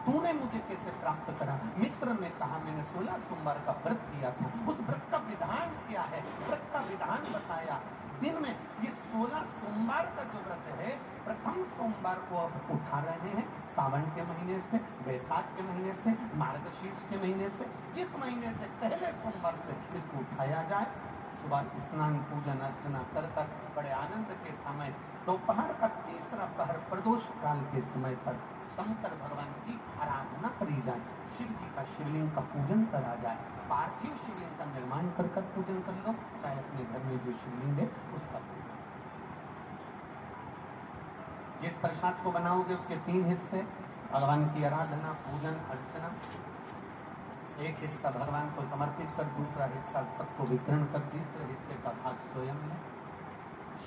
तूने मुझे कैसे प्राप्त करा? मित्र ने कहा, मैंने 16 सोमवार का व्रत किया था। उस व्रत का विधान क्या है? व्रत का विधान बताया। दिन में ये 16 सोमवार का जो व्रत है, प्रथम सोमवार को अब उठा रहे हैं, सावन के महीने से, वैशाख के महीने से, मार्गशीर्ष के महीने से, जिस महीने से पहले सोमवार से इसको उठाया जाए। सुबह स्नान पूजन अर्चना कर बड़े आनंद के समय दोपहर का तीसरा पहर प्रदोष काल के समय पर शंकर भगवान की आराधना करी जाए, शिव जी का शिवलिंग का पूजन करा जाए, पार्थिव शिवलिंग का निर्माण कर पूजन कर लो, चाहे अपने घर में जो शिवलिंग है उसका। जिस प्रसाद को बनाओगे उसके 3 हिस्से, भगवान की आराधना पूजन अर्चना, एक हिस्सा भगवान को समर्पित कर, दूसरा हिस्सा सबको वितरण कर, तीसरे हिस्से का भाग स्वयं है।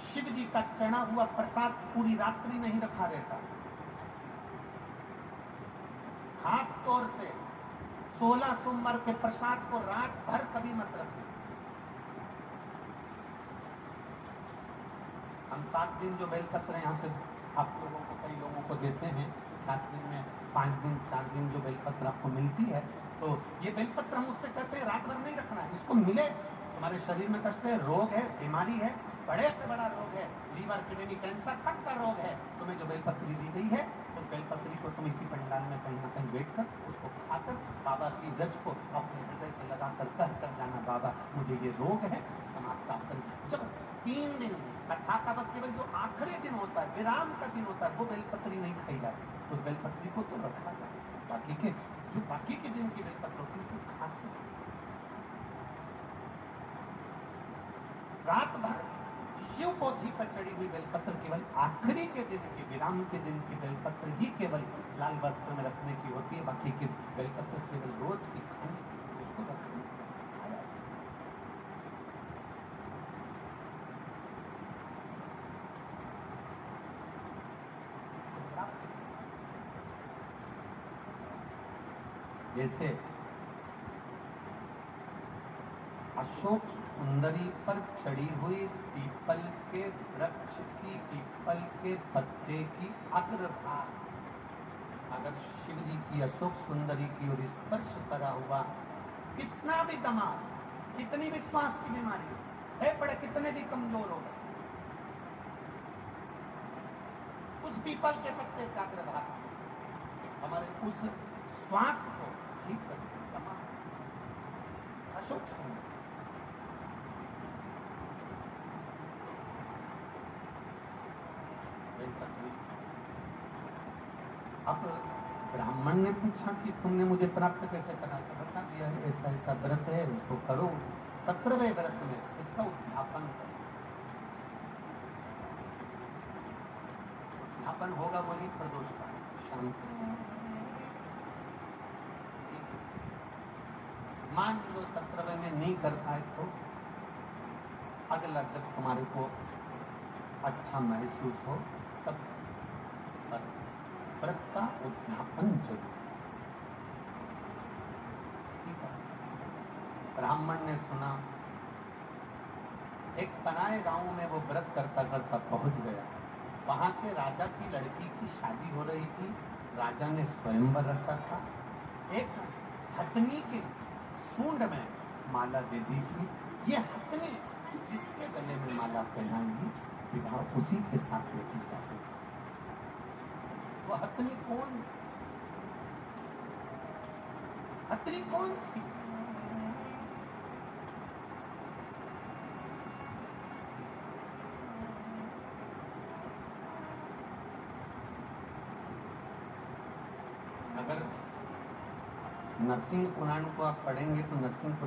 शिव जी का चढ़ा हुआ प्रसाद पूरी रात्रि नहीं रखा रहता, खास तौर से 16 सोमवार के प्रसाद को रात भर कभी मत रखें। हम 7 दिन जो बेलपत्र यहाँ से आप लोगों को, कई लोगों को देते हैं, 7 दिन में 5 दिन 4 दिन जो बेलपत्र आपको मिलती है, तो ये बेलपत्र हम उससे कहते हैं रात भर नहीं रखना है। इसको मिले, तुम्हारे शरीर में कष्ट है, रोग है, बीमारी है, बड़े से बड़ा रोग है, लीवर किडनी कैंसर तक का रोग है, तुम्हें जो बेलपत्री दी गई है उस बेलपत्री को तुम इसी पंडाल में कहीं ना कहीं बैठ कर उसको खाकर बाबा की रज को अपने हृदय से लगाकर कह कर जाना, बाबा मुझे ये रोग है, समाप्त आप कर। जब 3 दिन कथा का बस केवल जो आखिरी दिन होता है, विराम का दिन होता है, वो बेलपत्री नहीं खाई जाती, उस बेलपत्री को तो रखा जाए। बाकी के जो बाकी के दिन की बेलपत्र होती है उसको खा सकते। रात भर शिव पोथी पर चढ़ी हुई बेलपत्र केवल आखिरी के दिन की, विराम के दिन की बेलपत्र ही केवल लाल वस्त्र में रखने की होती है। बाकी की बेलपत्र केवल रोज की खाने उसको रखने खाया। जैसे अशोक सुंदरी पर चढ़ी हुई पीपल के वृक्ष की, पीपल के पत्ते की अग्रभाग अगर शिव जी की अशोक सुंदरी की ओर स्पर्श करा हुआ, कितना भी दमाद, कितनी भी श्वास की बीमारी है, बड़े कितने भी कमजोर हो गए, उस पीपल के पत्ते का अग्रभाग हमारे उस श्वास को ठीक करते दमाद। अशोक सुंदरी अब ब्राह्मण ने पूछा कि तुमने मुझे प्राप्त कैसे करा? तो बता दिया है ऐसा ऐसा व्रत है, उसको करो। 17वें व्रत में इसका उद्यापन करो। उद्यापन होगा वही प्रदोष का शाम को। मान लो 17वें में नहीं कर पाए तो अगला जब तुम्हारे को अच्छा महसूस हो तब व्रत का उद्यापन जरूर। ब्राह्मण ने सुना, एक पराए गांव में वो व्रत करता करता पहुंच गया। वहां के राजा की लड़की की शादी हो रही थी, राजा ने स्वयंवर रखा था। एक हथनी के सूंड में माला दे दी थी। ये हथनी जिसके गले में माला पहनाएंगी विवाह उसी के साथ लेती जाती। वो हथनी कौन? हथनी कौन थी? अगर नरसिंह पुराण को आप पढ़ेंगे तो नरसिंह पुराण